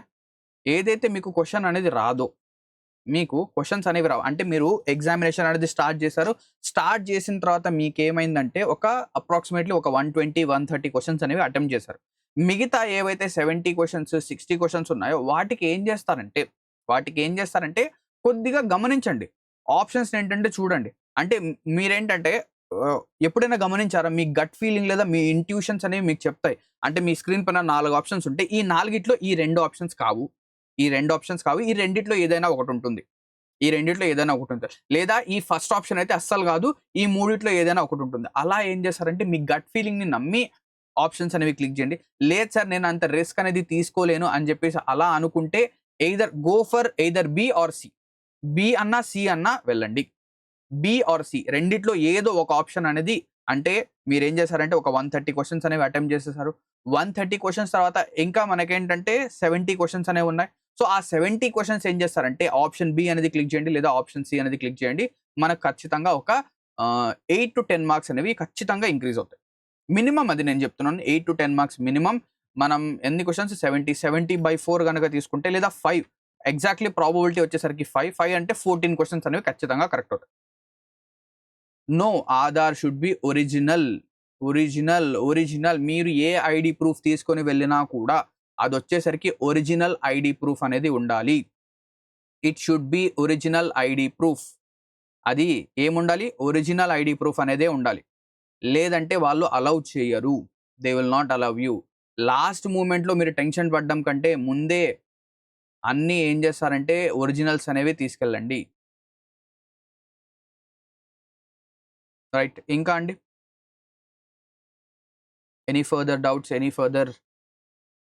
ఏదైతే మీకు క్వెషన్ అనేది రాదో, మీకు క్వెషన్స్ అనేవి రావు. అంటే మీరు ఎగ్జామినేషన్ అనేది స్టార్ట్ చేశారు. స్టార్ట్ చేసిన తర్వాత మీకేమైందంటే అప్రాక్సిమేట్‌లీ ఒక 120, 130 క్వెషన్స్ అనేవి అటెంప్ట్ చేశారు. మిగతా ఏవైతే 70 క్వెషన్స్, 60 క్వెషన్స్ ఉన్నాయో వాటికి ఏం చేస్తారంటే కొద్దిగా గమనించండి. ఆప్షన్స్‌ని ఏంటంటే చూడండి. అంటే మీరేంటంటే ఎప్పుడైనా గమనించారా? మీ గట్ ఫీలింగ్ లేదా మీ ఇంట్యూషన్స్ అనేవి మీకు చెప్తాయి. అంటే మీ స్క్రీన్ పైన 4 ఆప్షన్స్ ఉంటే ఈ 4 ఈ 2 ఆప్షన్స్ కావు. ఈ 2 ఆప్షన్స్ కావు. ఈ రెండిట్లో ఏదైనా ఒకటుంటుంది. ఈ రెండిట్లో ఏదైనా ఒకటుంటది. లేదా ఈ ఫస్ట్ ఆప్షన్ అయితే అస్సలు గాదు. ఈ మూడిట్లో ఏదైనా ఒకటుంటుంది. అలా ఏం చేస్తారంటే మీ గట్ ఫీలింగ్‌ని నమ్మి ఆప్షన్స్ అనేవి క్లిక్ చేయండి. లేదు సార్ నేను అంత రిస్క్ అనేది తీసుకోలేను అని చెప్పేసి అలా అనుకుంటే go for either B or C. B అన్నా, సి అన్నా వెళ్ళండి. బి ఆర్ సి రెండిట్లో ఏదో ఒక ఆప్షన్ అనేది అంటే మీరేం చేశారంటే ఒక 130 క్వెషన్స్ అనేవి అటెంప్ట్ చేసేసారు. 130 క్వెషన్స్ తర్వాత ఇంకా మనకేంటంటే 70 క్వెషన్స్ అనేవి ఉన్నాయి. సో ఆ 70 క్వెషన్స్ ఏం చేస్తారంటే ఆప్షన్ బి అనేది క్లిక్ చేయండి లేదా ఆప్షన్ సి అనేది క్లిక్ చేయండి. మనకు ఖచ్చితంగా ఒక 8-10 మార్క్స్ అనేవి ఖచ్చితంగా ఇంక్రీజ్ అవుతాయి. మినిమమ్ అది నేను చెప్తున్నాను. 8-10 మార్క్స్ మినిమమ్. మనం ఎన్ని క్వెషన్స్ 70/4 గనక తీసుకుంటే లేదా 5 ఎగ్జాక్ట్‌లీ ప్రాబబిలిటీ వచ్చేసరికి 5 అంటే 14 క్వెషన్స్ అనేవి ఖచ్చితంగా కరెక్ట్ అవుతాయి. No Aadhaar should be original. Original. మీరు ఏ ఐడీ ప్రూఫ్ తీసుకొని వెళ్ళినా కూడా అదొచ్చేసరికి ఒరిజినల్ ఐడీ ప్రూఫ్ అనేది ఉండాలి. It should be original ID proof. అది ఏముండాలి? ఒరిజినల్ ఐడీ ప్రూఫ్ అనేదే ఉండాలి. లేదంటే వాళ్ళు అలౌ చేయరు. They will not allow you. Last మూమెంట్‌లో మీరు టెన్షన్ పడడం కంటే ముందే అన్నీ ఏం చేస్తారంటే ఒరిజినల్స్ అనేవి తీసుకెళ్ళండి. రైట్. ఇంకా అండి? Any further doubts? Any further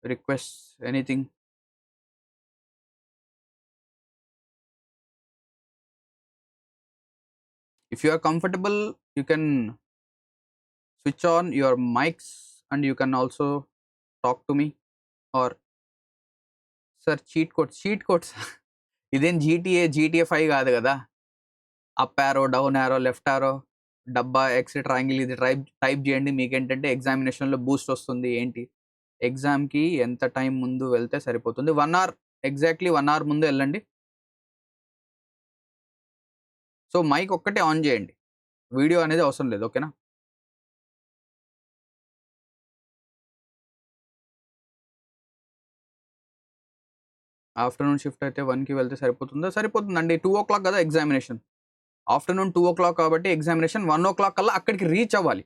requests? Anything? If you are comfortable, you can switch on your mics and you can also talk to me. Or sir cheat codes ఇదేం జీటీఏ 5 కాదు కదా! Up arrow, down arrow, left arrow, డబ్బా, X, triangle ఇది type చేయండి. మీకేంటంటే ఎగ్జామినేషన్‌లో Boost వస్తుంది. ఏంటి? ఎగ్జామ్‌కి ఎంత టైం ముందు వెళ్తే సరిపోతుంది? 1 అవర్ ఎగ్జాక్ట్‌లీ 1 అవర్ ముందు ఎళ్ళండి. సో, మైక్ ఒక్కటే ఆన్ చేయండి. వీడియో అనేది అవసరం లేదు. ఓకేనా? ఆఫ్టర్‌నూన్ షిఫ్ట్ అయితే 1కి వెళ్తే సరిపోతుందా? సరిపోతుందండి. 2:00 కదా ఎగ్జామినేషన్. ఆఫ్టర్‌నూన్ 2:00 కాబట్టి ఎగ్జామినేషన్ 1:00 కల్లా అక్కడికి రీచ్ అవ్వాలి.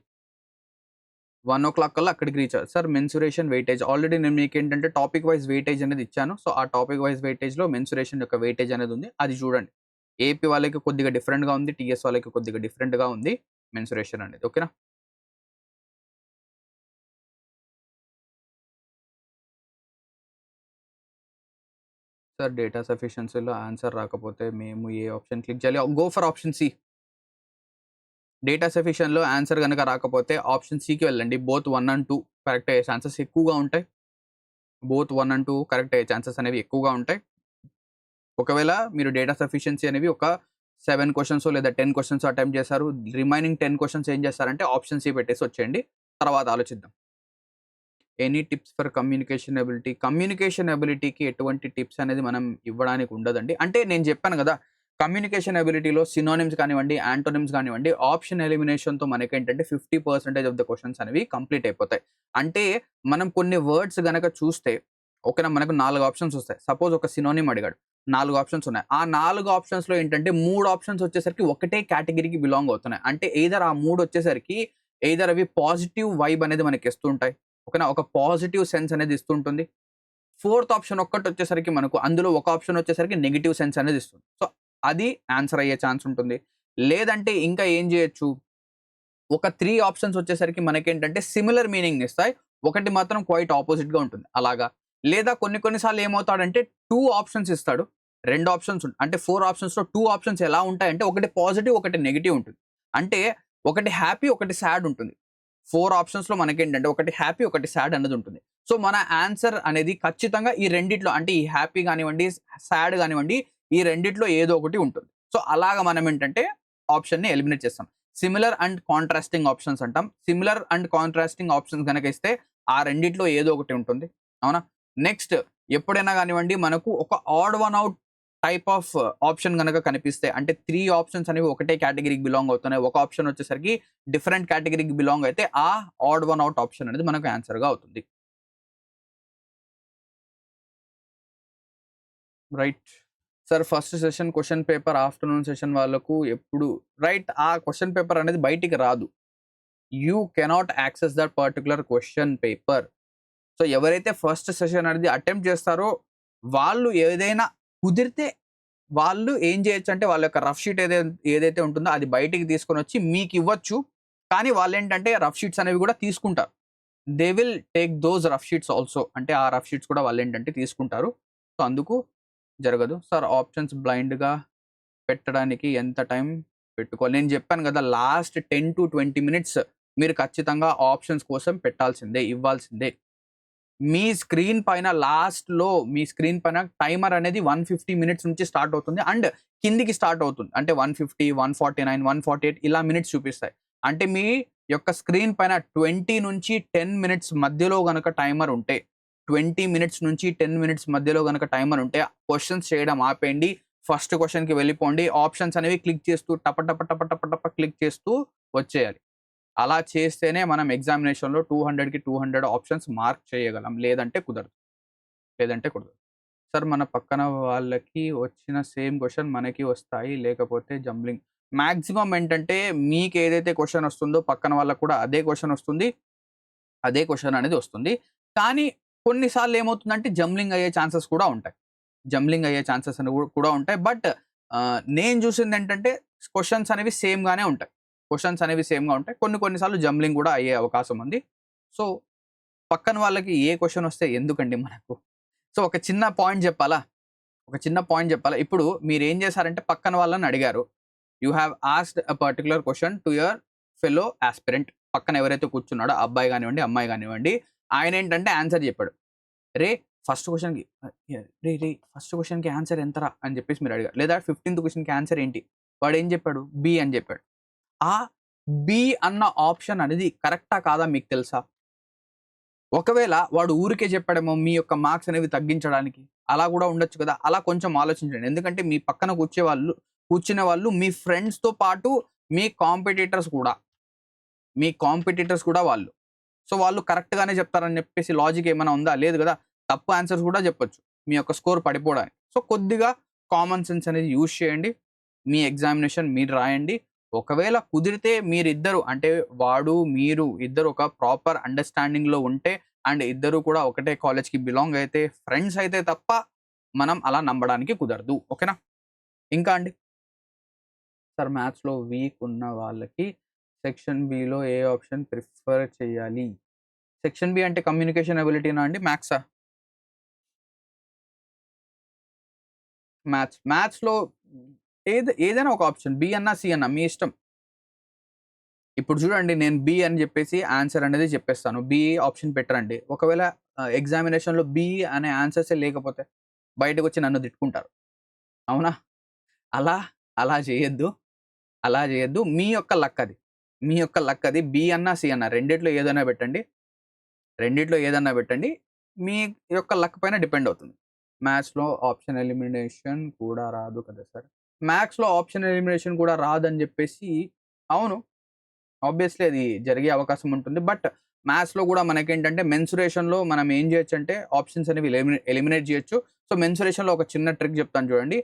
1:00 కల్లా అక్కడికి రీచ్ అవ్వాలి. సార్ మెన్సురేషన్ వెయిటేజ్ ఆల్రెడీ నేను మీకేంటంటే టాపిక్ వైస్ వెయిటేజ్ అనేది ఇచ్చాను. సో, ఆ టాపిక్ వైస్ వెయిటేజ్‌లో మెన్సురేషన్ యొక్క వెయిటేజ్ అనేది ఉంది. అది చూడండి. ఏపీ వాళ్ళకి కొద్దిగా డిఫరెంట్‌గా ఉంది. టీఎస్ వాళ్ళకి కొద్దిగా డిఫరెంట్‌గా ఉంది మెన్సురేషన్ అనేది. ఓకేనా? సార్ డేటా సఫిషియన్సీలో ఆన్సర్ రాకపోతే మేము ఏ ఆప్షన్ క్లిక్ చేయాలి? Go for option C. Data సఫిషియన్‌లో ఆన్సర్ గనక రాకపోతే ఆప్షన్ సికి వెళ్ళండి. బోత్ 1 అండ్ 2 కరెక్ట్ అయ్యే ఛాన్సెస్ ఎక్కువగా ఉంటాయి. బోత్ 1 అండ్ 2 కరెక్ట్ అయ్యే ఛాన్సెస్ అనేవి ఎక్కువగా ఉంటాయి. ఒకవేళ మీరు డేటా సఫిషియన్సీ అనేవి ఒక 7 క్వెషన్స్ లేదా 10 క్వెషన్స్ అటెంప్ట్ చేశారు. రిమైనింగ్ 10 క్వెషన్స్ ఏం చేస్తారంటే ఆప్షన్ సి పెట్టేసి వచ్చేయండి. తర్వాత ఆలోచిద్దాం. Any tips for communication ability? Communication ఎబిలిటీకి ఎటువంటి టిప్స్ అనేది మనం ఇవ్వడానికి ఉండదండి. అంటే నేను చెప్పాను కదా! కమ్యూనికేషన్ ఎబిలిటీలో సినోనిమ్స్ కానివ్వండి, యాంటోనిమ్స్ కానివ్వండి, ఆప్షన్ ఎలిమినేషన్‌తో మనకేంటంటే 50% ఆఫ్ ద క్వెషన్స్ అనేవి కంప్లీట్ అయిపోతాయి. అంటే మనం కొన్ని వర్డ్స్ గనక చూస్తే ఓకేనా, మనకు 4 ఆప్షన్స్ వస్తాయి. సపోజ్ ఒక సినోనిమ్ అడిగాడు. 4 ఆప్షన్స్ ఉన్నాయి. ఆ 4 ఆప్షన్స్‌లో ఏంటంటే 3 ఆప్షన్స్ వచ్చేసరికి ఒకటే కేటగిరీకి బిలాంగ్ అవుతున్నాయి. అంటే ఎయిదర్ ఆ 3 వచ్చేసరికి ఎయిదర్ అవి పాజిటివ్ వైబ్ అనేది మనకి ఇస్తూ ఉంటాయి. ఓకేనా, ఒక పాజిటివ్ సెన్స్ అనేది ఇస్తుంటుంది. ఫోర్త్ ఆప్షన్ ఒక్కటొచ్చేసరికి మనకు అందులో ఒక ఆప్షన్ వచ్చేసరికి నెగెటివ్ సెన్స్ అనేది ఇస్తుంది. సో, అది ఆన్సర్ అయ్యే ఛాన్స్ ఉంటుంది. లేదంటే ఇంకా ఏం జేయొచ్చు, ఒక 3 ఆప్షన్స్ వచ్చేసరికి మనకేంటంటే సిమిలర్ మీనింగ్ ఇస్తాయి. ఒకటి మాత్రం క్వైట్ ఆపోజిట్‌గా ఉంటుంది. అలాగా. లేదా కొన్ని కొన్ని సార్లు ఏమవుతాడంటే 2 ఆప్షన్స్ ఇస్తాడు. 2 ఆప్షన్స్ అంటే 4 ఆప్షన్స్‌లో 2 ఆప్షన్స్ ఎలా ఉంటాయంటే ఒకటి పాజిటివ్, ఒకటి నెగెటివ్ ఉంటుంది. అంటే ఒకటి హ్యాపీ, ఒకటి సాడ్ ఉంటుంది. 4 ఆప్షన్స్‌లో మనకేంటంటే ఒకటి హ్యాపీ, ఒకటి సాడ్ అన్నది ఉంటుంది. సో, మన ఆన్సర్ అనేది ఖచ్చితంగా ఈ రెండిట్లో అంటే ఈ హ్యాపీ గానివ్వండి, సాడ్ గానివ్వండి, ఈ రెండిట్లో ఏదో ఒకటి ఉంటుంది. సో, అలాగా మనం ఏంటంటే ఆప్షన్‌ని ఎలిమినేట్ చేస్తాం. సిమిలర్ అండ్ కాంట్రాస్టింగ్ ఆప్షన్స్ అంటాం. సిమిలర్ అండ్ కాంట్రాస్టింగ్ ఆప్షన్స్ గనక ఇస్తే ఆ రెండిట్లో ఏదో ఒకటి ఉంటుంది. అవునా? నెక్స్ట్ ఎప్పుడైనా గానివ్వండి మనకు ఒక odd one out type of option గనక కనిపిస్తే అంటే 3 ఆప్షన్స్ అనేవి ఒకటే కేటగిరీకి బిలాంగ్ అవుతున్నాయి. ఒక ఆప్షన్ వచ్చేసరికి డిఫరెంట్ కేటగిరీకి బిలాంగ్ అయితే ఆ ఆడ్ వన్ ఔట్ ఆప్షన్ అనేది మనకు ఆన్సర్‌గా అవుతుంది. Right. Sir first session question paper afternoon session వాళ్ళకు ఎప్పుడు రైట్, ఆ క్వెషన్ పేపర్ అనేది బయటికి రాదు. You cannot access that particular question paper. So, ఎవరైతే ఫస్ట్ సెషన్ అనేది అటెంప్ట్ చేస్తారో వాళ్ళు ఏదైనా కుదిరితే వాళ్ళు ఏం చేయొచ్చంటే వాళ్ళ యొక్క రఫ్ షీట్ ఏదైతే ఉంటుందో అది బయటికి తీసుకొనొచ్చి మీకివ్వచ్చు. కానీ వాళ్ళేంటంటే రఫ్ షీట్స్ అనేవి కూడా తీసుకుంటారు. They will take those rough sheets also. అంటే ఆ రఫ్ షీట్స్ కూడా వాళ్ళేంటంటే తీసుకుంటారు. సో, అందుకు జరగదు. సార్ ఆప్షన్స్ బ్లైండ్‌గా పెట్టడానికి ఎంత టైం పెట్టుకోవాలి? నేను చెప్పాను కదా! లాస్ట్ 10-20 మినిట్స్ మీరు ఖచ్చితంగా ఆప్షన్స్ కోసం పెట్టాల్సిందే, ఇవ్వాల్సిందే. మీ స్క్రీన్ పైన లాస్ట్‌లో మీ స్క్రీన్ పైన టైమర్ అనేది 150 మినిట్స్ నుంచి స్టార్ట్ అవుతుంది. అండ్ కిందికి స్టార్ట్ అవుతుంది. అంటే 150, 149, 148 ఇలా మినిట్స్ చూపిస్తాయి. అంటే మీ యొక్క స్క్రీన్ పైన 20 నుంచి 10 మినిట్స్ మధ్యలో గనక టైమర్ ఉంటే, 20 మినిట్స్ నుంచి 10 మినిట్స్ మధ్యలో గనక టైమర్ ఉంటే క్వెషన్స్ చేయడం ఆపేయండి. ఫస్ట్ క్వెషన్‌కి వెళ్ళిపోండి. ఆప్షన్స్ అనేవి క్లిక్ చేస్తూ టప టప టప టప టప క్లిక్ చేస్తూ వచ్చేయాలి. అలా చేస్తేనే మనం ఎగ్జామినేషన్‌లో 200కి 200 ఆప్షన్స్ మార్క్ చేయగలం. లేదంటే కుదరదు. లేదంటే కుదరదు. సార్ మన పక్కన వాళ్ళకి వచ్చిన సేమ్ క్వెషన్ మనకి వస్తాయి. లేకపోతే జంబ్లింగ్. మాక్సిమం ఏంటంటే మీకేదైతే క్వెషన్ వస్తుందో పక్కన వాళ్ళకి కూడా అదే క్వెషన్ వస్తుంది. అదే క్వెషన్ అనేది వస్తుంది. కానీ కొన్ని సార్లు ఏమవుతుందంటే జంబ్లింగ్ అయ్యే ఛాన్సెస్ కూడా ఉంటాయి. జంబ్లింగ్ అయ్యే ఛాన్సెస్ అనేవి కూడా ఉంటాయి. బట్ నేను చూసిందేంటంటే క్వెషన్స్ అనేవి సేమ్ గానే ఉంటాయి. క్వెషన్స్ అనేవి సేమ్‌గా ఉంటాయి. కొన్ని కొన్ని సార్లు జంబ్లింగ్ కూడా అయ్యే అవకాశం ఉంది. సో, పక్కన వాళ్ళకి ఏ క్వెషన్ వస్తే ఎందుకండి మనకు? సో, ఒక చిన్న పాయింట్ చెప్పాలా? ఒక చిన్న పాయింట్ చెప్పాలా? ఇప్పుడు మీరేం చేశారంటే పక్కన వాళ్ళని అడిగారు. You have asked a particular question to your fellow aspirant. పక్కన ఎవరైతే కూర్చున్నాడో అబ్బాయి గానివ్వండి, అమ్మాయి గానివ్వండి. ఆయనేంటంటే ఆన్సర్ చెప్పాడు. "రేయ్! ఫస్ట్ క్వెషన్‌కి రేయ్! ఫస్ట్ క్వెషన్‌కి ఆన్సర్ ఎంతరా?" అని చెప్పేసి మీరు అడిగారు. లేదా 15థ్ క్వెషన్‌కి ఆన్సర్ ఏంటి? వాడేం చెప్పాడు? బి అని చెప్పాడు. ఆ బి అన్న ఆప్షన్ అనేది కరెక్టా కాదా మీకు తెలుసా? ఒకవేళ వాడు ఊరికే చెప్పాడేమో మీ యొక్క మార్క్స్ అనేవి తగ్గించడానికి. అలా గూడా ఉండొచ్చు కదా! అలా కొంచెం ఆలోచించండి. ఎందుకంటే మీ పక్కన కూర్చునే వాళ్ళు మీ ఫ్రెండ్స్‌తో పాటు మీ కాంపిటీటర్స్ కూడా. మీ కాంపిటీటర్స్ కూడా వాళ్ళు. సో, వాళ్ళు కరెక్ట్ గానే చెప్తారని చెప్పేసి లాజిక్ ఏమైనా ఉందా? లేదు గదా! తప్పు ఆన్సర్స్ కూడా చెప్పొచ్చు. మీ యొక్క స్కోర్ పడిపోవడానికి. సో, కొద్దిగా కామన్ సెన్స్ అనేది యూజ్ చేయండి. మీ ఎగ్జామినేషన్ మీరు రాయండి. ఒకవేళ కుదిరితే మీరిద్దరు అంటే వాడు, మీరు ఇద్దరు ఒక ప్రాపర్ అండర్‌స్టాండింగ్‌లో ఉంటే అండ్ ఇద్దరు కూడా ఒకటే కాలేజ్‌కి బిలాంగ్ అయితే ఫ్రెండ్స్ అయితే తప్ప మనం అలా నమ్మడానికి కుదరదు. ఓకేనా? ఇంకా అండి? సార్ మ్యాథ్స్‌లో వీక్ ఉన్న వాళ్ళకి సెక్షన్ బిలో ఏ ఆప్షన్ ప్రిఫర్ చేయాలి? సెక్షన్ బి అంటే కమ్యూనికేషన్ ఎబిలిటీనా అండి? మ్యాథ్సా? మ్యాథ్స్‌లో ఏదైనా ఒక ఆప్షన్ బి అన్నా, సి అన్నా మీ ఇష్టం. ఇప్పుడు చూడండి నేను బి అని జెప్పేసి ఆన్సర్ అనేది చెప్పేస్తాను. బి ఆప్షన్ పెట్టరండి. ఒకవేళ ఎగ్జామినేషన్‌లో బి అనే ఆన్సర్సే లేకపోతే బయటకొచ్చి నన్ను తిట్టుకుంటారు. అవునా? అలా అలా చేయొద్దు. అలా చేయొద్దు. మీ యొక్క లక్ అది. మీ యొక్క లక్ అది. బి అన్నా, సి అన్నా రెండిట్లో ఏదైనా పెట్టండి. రెండిట్లో ఏదన్నా పెట్టండి. మీ యొక్క లక్ పైన డిపెండ్ అవుతుంది. మ్యాథ్స్‌లో ఆప్షన్ ఎలిమినేషన్ కూడా రాదు కదా సార్! మ్యాథ్స్‌లో ఆప్షన్ ఎలిమినేషన్ కూడా రాదని జెప్పేసి అవును. ఆబ్వియస్లీ అది జరిగే అవకాశం ఉంటుంది. బట్ మ్యాథ్స్‌లో గూడా మనకేంటంటే మెన్సురేషన్‌లో మనం ఏం జేయొచ్చంటే ఆప్షన్స్ అనేవి ఎలిమినేట్ జేయొచ్చు. సో, మెన్సురేషన్‌లో ఒక చిన్న ట్రిక్ జెప్తాను చూడండి.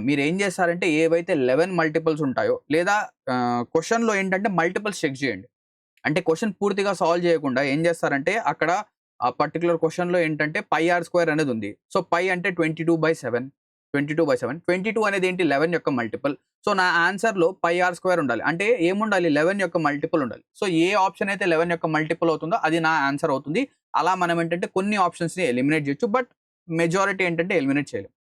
మీరేం జేస్తారంటే ఏవైతే 11 మల్టిపుల్స్ ఉంటాయో లేదా క్వెషన్‌లో ఏంటంటే మల్టిపుల్స్ చెక్ జేయండి. అంటే క్వెషన్ పూర్తిగా సాల్వ్ చేయకుండా ఏం జేస్తారంటే అక్కడ ఆ పర్టిక్యులర్ క్వెషన్‌లో ఏంటంటే పై ఆర్ స్క్వేర్ అనేదుంది. సో, పై అంటే 22/7 22/7 22 అనేదేంటి 11 యొక్క మల్టిపుల్. సో, నా ఆన్సర్‌లో పై ఆర్ స్క్వేర్ ఉండాలి. అంటే ఏముండాలి 11 యొక్క మల్టిపుల్ ఉండాలి. సో, ఏ ఆప్షన్ అయితే 11 యొక్క మల్టిపుల్ అవుతుందో అది నా ఆన్సర్ అవుతుంది. అలా మనం ఏంటంటే కొన్ని ఆప్షన్స్‌ని ఎలిమినేట్ జేయొచ్చు. బట్ మెజారిటీ ఏంటంటే ఎలిమినేట్ చేయలేం.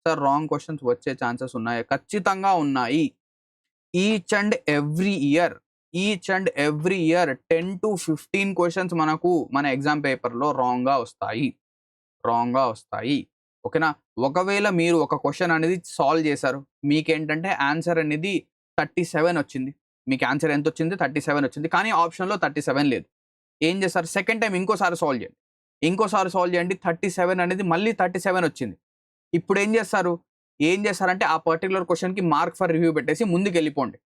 సార్ రాంగ్ క్వెషన్స్ వచ్చే ఛాన్సెస్ ఉన్నాయా? ఖచ్చితంగా ఉన్నాయి. Each and every year, each and every year 10-15 questions మనకు మన ఎగ్జామ్ పేపర్‌లో రాంగ్‌గా వస్తాయి. రాంగ్‌గా వస్తాయి. ఓకేనా? ఒకవేళ మీరు ఒక క్వెషన్ అనేది సాల్వ్ చేశారు. మీకేంటంటే ఆన్సర్ అనేది 37 వచ్చింది. మీకు ఆన్సర్ ఎంతొచ్చింది? 37 వచ్చింది. కానీ ఆప్షన్‌లో 37 లేదు. ఏం చేస్తారు? సెకండ్ టైమ్ ఇంకోసారి సాల్వ్ చేయండి. ఇంకోసారి సాల్వ్ చేయండి. 37 అనేది మళ్ళీ 37 వచ్చింది. ఇప్పుడేం చేస్తారు? ఏం చేస్తారంటే ఆ పర్టిక్యులర్ క్వెషన్‌కి మార్క్ ఫర్ రివ్యూ పెట్టేసి ముందుకెళ్ళిపోండి.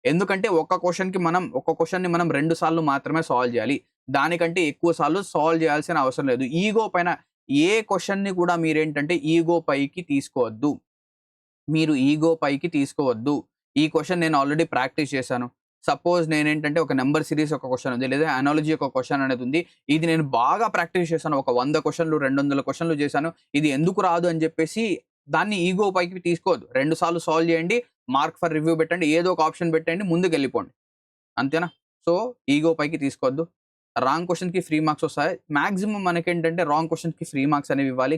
ఎందుకంటే ఒక్క క్వెషన్‌ని మనం 2 సార్లు మాత్రమే సాల్వ్ చేయాలి. దానికంటే ఎక్కువ సార్లు సాల్వ్ చేయాల్సిన అవసరం లేదు. ఈగో పైన ఏ క్వెషన్‌ని కూడా మీరేంటంటే ఈగో పైకి తీసుకోవద్దు. మీరు ఈగో పైకి తీసుకోవద్దు. ఈ క్వెషన్ నేను ఆల్రెడీ ప్రాక్టీస్ చేశాను. సపోజ్ నేనేంటంటే ఒక నంబర్ సీరీస్ ఒక క్వెషన్ ఉంది. లేదా అనాలజీ ఒక క్వెషన్ అనేది ఉంది. ఇది నేను బాగా ప్రాక్టీస్ చేశాను. ఒక 100 క్వెషన్‌లు, 200 క్వెషన్‌లు చేశాను. ఇది ఎందుకు రాదు అని చెప్పేసి దాన్ని ఈగో పైకి తీసుకోవద్దు. 2 సార్లు సాల్వ్ చేయండి. మార్క్ ఫర్ రివ్యూ పెట్టండి. ఏదో ఒక ఆప్షన్ పెట్టండి. ముందుకెళ్ళిపోండి. అంతేనా? సో, ఈగో పైకి తీసుకోవద్దు. రాంగ్ క్వెషన్‌కి ఫ్రీ మార్క్స్ వస్తాయి. మాక్సిమం మనకేంటంటే రాంగ్ క్వెషన్‌కి ఫ్రీ మార్క్స్ అనేవి ఇవ్వాలి.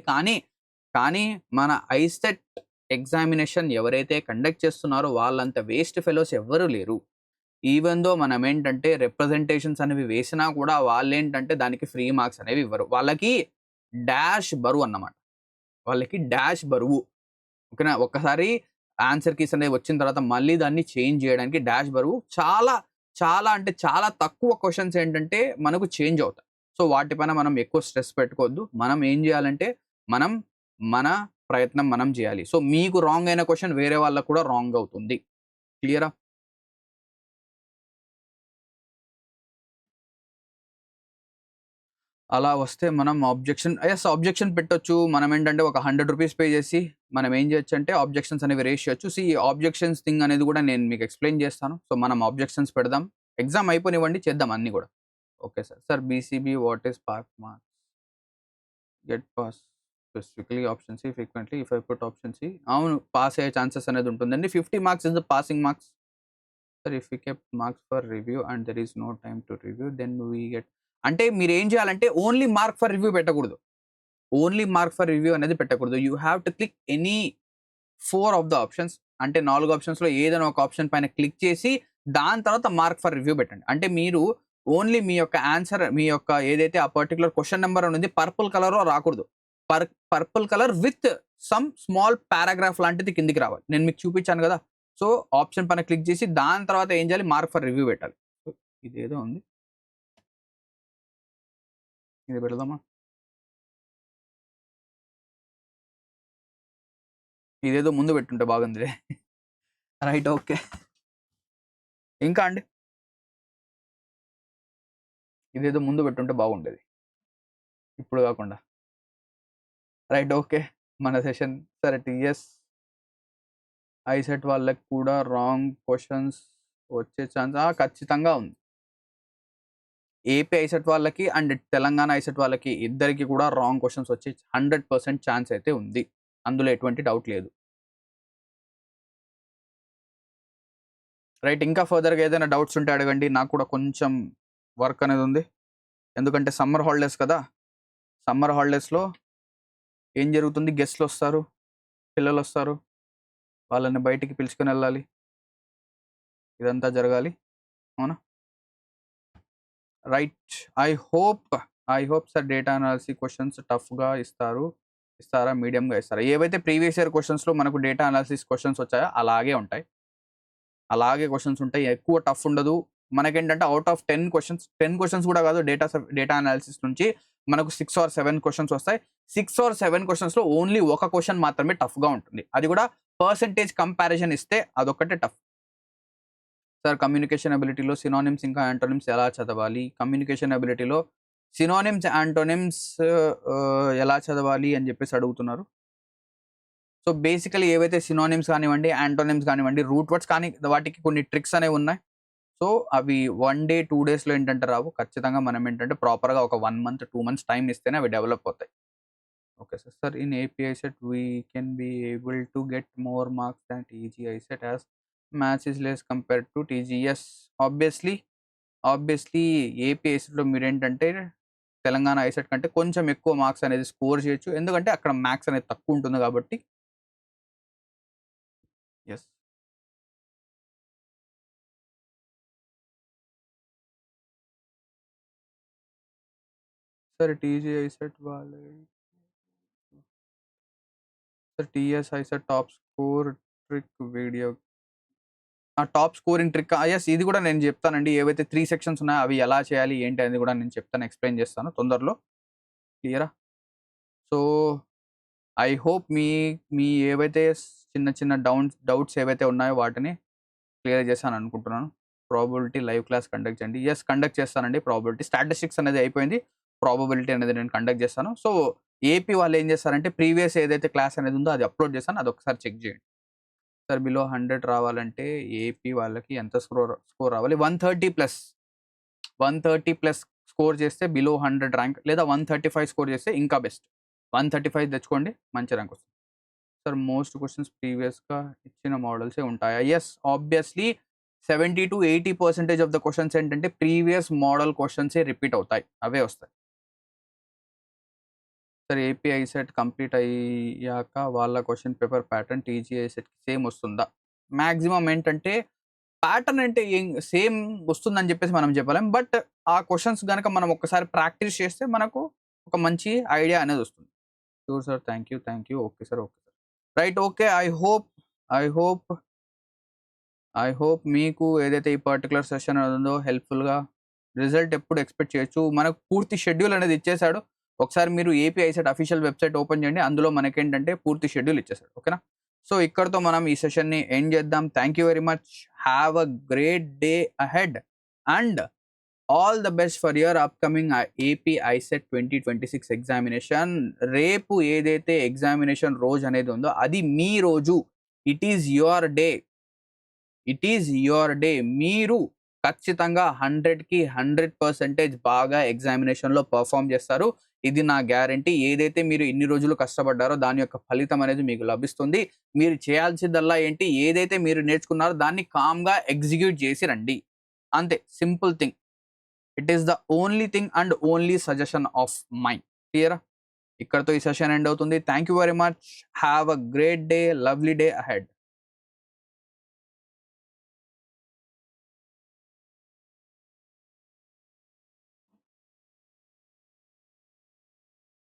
కానీ మన ఐసెట్ ఎగ్జామినేషన్ ఎవరైతే కండక్ట్ చేస్తున్నారో వాళ్ళంత వేస్ట్ ఫెలోస్ ఎవ్వరు లేరు. ఈవెన్ దో మనమేంటంటే రిప్రజెంటేషన్స్ అనేవి వేసినా కూడా వాళ్ళేంటంటే దానికి ఫ్రీ మార్క్స్ అనేవి ఇవ్వరు. వాళ్ళకి డాష్ బరువన్నమాట. వాళ్ళకి డాష్ బరువు. ఓకేనా? ఒక్కసారి ఆన్సర్ కీస్ అనేవి వచ్చిన తర్వాత మళ్ళీ దాన్ని చేంజ్ జేయడానికి డాష్ బరువు చాలా అంటే చాలా తక్కువ క్వెషన్స్ ఏంటంటే మనకు చేంజ్ అవుతాయి. సో, వాటి పైన మనం ఎక్కువ స్ట్రెస్ పెట్టుకోవద్దు. మనం ఏం జేయాలంటే మనం మన ప్రయత్నం మనం జేయాలి. సో, మీకు రాంగ్ అయిన క్వెషన్ వేరే వాళ్ళకి కూడా రాంగ్ అవుతుంది. క్లియరా? అలా వస్తే మనం ఆబ్జెక్షన్ పెట్టొచ్చు. మనమేంటంటే ఒక రూ. 100 పే చేసి మనం ఏం చేయొచ్చంటే ఆబ్జెక్షన్స్ అనేవి రైజ్ చేయొచ్చు. ఆబ్జెక్షన్స్ థింగ్ అనేది కూడా నేను మీకు ఎక్స్‌ప్లెయిన్ చేస్తాను. సో, మనం ఆబ్జెక్షన్స్ పెడదాం. ఎగ్జామ్ అయిపోనివ్వండి చేద్దాం అన్నీ కూడా. Okay sir. Sir BCB what is pass marks? Get pass specifically option C frequently if I put option C అవును. పాస్ అయ్యే ఛాన్సెస్ అనేది ఉంటుందండి. 50 marks is the passing marks. Sir if we kept marks for review and there is no time to review then we get అంటే మీరేం చేయాలంటే only mark for review పెట్టకూడదు. Only mark for review అనేది పెట్టకూడదు. You have to click any 4 of the options. అంటే 4 ఆప్షన్స్‌లో ఏదైనా ఒక ఆప్షన్ పైన క్లిక్ చేసి, దాని తర్వాత మార్క్ ఫర్ రివ్యూ పెట్టండి. అంటే మీరు ఓన్లీ మీ యొక్క ఆన్సర్ మీ యొక్క ఏదైతే ఆ పర్టిక్యులర్ క్వెషన్ నంబర్ అనేది పర్పుల్ కలర్‌లో రాకూడదు. Purple colour with some small paragraph లాంటిది కిందకి రావాలి. నేను మీకు చూపించాను గదా! సో, ఆప్షన్ పైన క్లిక్ చేసి దాని తర్వాత ఏం చేయాలి? మార్క్ ఫర్ రివ్యూ పెట్టాలి. ఇదేదో ఉంది. ఇది పెడదామా? ఇదేదో ముందు పెట్టుంటే బాగుందిలే. రైట్. ఓకే. ఇంకా అండి? ఇదేదో ముందు పెట్టుంటే బాగుండేది. ఇప్పుడు కాకుండా. రైట్. ఓకే. మన సెషన్ సరే టీఎస్, ఐసెట్ వాళ్ళకి కూడా రాంగ్ క్వెషన్స్ వచ్చే ఛాన్స్ ఖచ్చితంగా ఉంది. ఏపీ ఐసెట్ వాళ్ళకి అండ్ తెలంగాణ ఐసెట్ వాళ్ళకి ఇద్దరికీ కూడా రాంగ్ క్వెషన్స్ వచ్చే 100% ఛాన్స్ అయితే ఉంది. అందులో ఎటువంటి డౌట్ లేదు. రైట్. ఇంకా ఫర్దర్‌గా ఏదైనా డౌట్స్ ఉంటే అడగండి. నాకు కూడా కొంచెం వర్క్ అనేది ఉంది. ఎందుకంటే సమ్మర్ హాలిడేస్ కదా! సమ్మర్ హాలిడేస్‌లో ఏం జరుగుతుంది? గెస్ట్‌లొస్తారు, పిల్లలొస్తారు. వాళ్ళని బయటికి పిలుచుకొనెళ్ళాలి. ఇదంతా జరగాలి. అవునా? Right. I hope sir data analysis questions టఫ్‌గా ఇస్తారు. ఇస్తారా, మీడియంగా ఇస్తారా? ఏవైతే ప్రీవియస్ ఇయర్ క్వశ్చన్స్లో మనకు డేటా అనాలిసిస్ క్వశ్చన్స్ వచ్చాయో అలాగే ఉంటాయి, అలాగే క్వశ్చన్స్ ఉంటాయి. ఎక్కువ టఫ్ ఉండదు. మనకేంటంటే అవుట్ ఆఫ్ 10 క్వశ్చన్స్ కూడా కాదు, డేటా అనాలిసిస్ నుంచి మనకు 6 or 7 క్వశ్చన్స్ వస్తాయి. 6 or 7 క్వశ్చన్స్లో ఓన్లీ ఒక క్వశ్చన్ మాత్రమే టఫ్గా ఉంటుంది. అది కూడా పర్సెంటేజ్ కంపారిజన్ ఇస్తే అదొక్కటే టఫ్. సార్ కమ్యూనికేషన్ అబిలిటీలో సినానిమ్స్ ఇంకా యాంటోనిమ్స్ ఎలా చదవాలి? కమ్యూనికేషన్ అబిలిటీలో సినానిమ్స్, యాంటోనిమ్స్ ఎలా చదవాలి అని చెప్పేసి అడుగుతున్నారు. సో బేసికలీ ఏవైతే సినానిమ్స్ కానివ్వండి, యాంటోనిమ్స్ కానివ్వండి, రూట్ వర్డ్స్ కానీ వాటికి కొన్ని ట్రిక్స్ అనేవి ఉన్నాయి. సో అవి 1 day 2 daysలో ఏంటంటే రావు. ఖచ్చితంగా మనం ఏంటంటే ప్రాపర్గా ఒక 1 month 2 months టైం ఇస్తేనే అవి డెవలప్ అవుతాయి. Okay sir. Sir in AP ICET we can be able to get more marks than TG ICET as maths is less compared to TGS. Obviously AP ఐసెట్లో మీరేంటంటే తెలంగాణ ఐసెట్ కంటే కొంచెం ఎక్కువ marks అనేది score చేయొచ్చు, ఎందుకంటే అక్కడ మ్యాథ్స్ అనేది తక్కువ ఉంటుంది కాబట్టి. ఎస్ సార్ టీజీఐ సెట్ వాళ్ళే sir TS ICET top score trick video. Top scoring trick yes, ఇది కూడా నేను చెప్తానండి. ఏవైతే 3 sections ఉన్నాయో అవి ఎలా చేయాలి ఏంటి అనేది కూడా నేను చెప్తాను, ఎక్స్ప్లెయిన్ చేస్తాను తొందరలో. క్లియరా? సో ఐ హోప్ మీ ఏవైతే చిన్న డౌట్స్ ఏవైతే ఉన్నాయో వాటిని క్లియర్ చేశాను అనుకుంటున్నాను. ప్రాబబిలిటీ లైవ్ క్లాస్ కండక్ట్ చేయండి. ఎస్, కండక్ట్ చేస్తానండి. ప్రాబబిలిటీ స్టాటిస్టిక్స్ అనేది అయిపోయింది, ప్రాబబిలిటీ అనేది నేను కండక్ట్ చేస్తాను. సో ఏపీ వాళ్ళు ఏం చేస్తారంటే ప్రీవియస్ ఏదైతే క్లాస్ అనేది ఉందో అది అప్లోడ్ చేస్తాను, అది ఒకసారి చెక్ చేయండి. సార్ బిలో 100 రావాలంటే ఏపీ వాళ్ళకి ఎంత స్కోర్ రావాలి? 130+ స్కోర్ చేస్తే బిలో 100 ర్యాంక్, లేదా 135 స్కోర్ చేస్తే ఇంకా బెస్ట్. 135 తెచ్చుకోండి, మంచి ర్యాంక్ వస్తుంది. సార్ మోస్ట్ క్వశ్చన్స్ ప్రీవియస్గా ఇచ్చిన మోడల్సే ఉంటాయా? Yes, obviously 70 to 80% of the questions ఏంటంటే ప్రీవియస్ మోడల్ క్వశ్చన్సే రిపీట్ అవుతాయి, అవే వస్తాయి. సార్ ఏపీఐ సెట్ కంప్లీట్ అయ్యాక వాళ్ళ క్వశ్చన్ పేపర్ ప్యాటర్న్ టీజీఐ సెట్కి సేమ్ వస్తుందా? మ్యాక్సిమం ఏంటంటే ప్యాటర్న్ అంటే సేమ్ వస్తుందని చెప్పేసి మనం చెప్పలేం, బట్ ఆ క్వశ్చన్స్ కనుక మనం ఒక్కసారి ప్రాక్టీస్ చేస్తే మనకు ఒక మంచి ఐడియా అనేది వస్తుంది. Sure sir, thank you. Okay sir. Right, okay. I hope మీకు ఏదైతే ఈ పర్టికులర్ సెషన్ ఉందో హెల్ప్ఫుల్గా. రిజల్ట్ ఎప్పుడు ఎక్స్పెక్ట్ చేయొచ్చు? మనకు పూర్తి షెడ్యూల్ అనేది ఇచ్చేసాడు. ఒకసారి మీరు AP ICET official website open చేయండి, అందులో మనకేంటంటే పూర్తి షెడ్యూల్ ఇచ్చేసాడు. ఓకేనా? సో ఇక్కడతో మనం ఈ సెషన్ని ఎండ్ చేద్దాం. Thank you very much. Have a great day ahead and all the best for your upcoming AP ICET 2026 examination. రేపు ఏదైతే ఎగ్జామినేషన్ రోజు అనేది ఉందో అది మీ రోజు. It is your day. మీరు ఖచ్చితంగా 100కి 100% బాగా ఎగ్జామినేషన్లో పర్ఫామ్ చేస్తారు. ఇది నా గ్యారంటీ. ఏదైతే మీరు ఇన్ని రోజులు కష్టపడ్డారో దాని యొక్క ఫలితం అనేది మీకు లభిస్తుంది. మీరు చేయాల్సిందల్లా ఏంటి, ఏదైతే మీరు నేర్చుకున్నారో దాన్ని కామ్గా ఎగ్జిక్యూట్ చేసి రండి. అంతే, simple thing. It is the only thing and only suggestion of mind. క్లియరా? ఇక్కడతో ఈ సెషన్ ఎండ్ అవుతుంది. Thank you very much. Have a great day, lovely day ahead.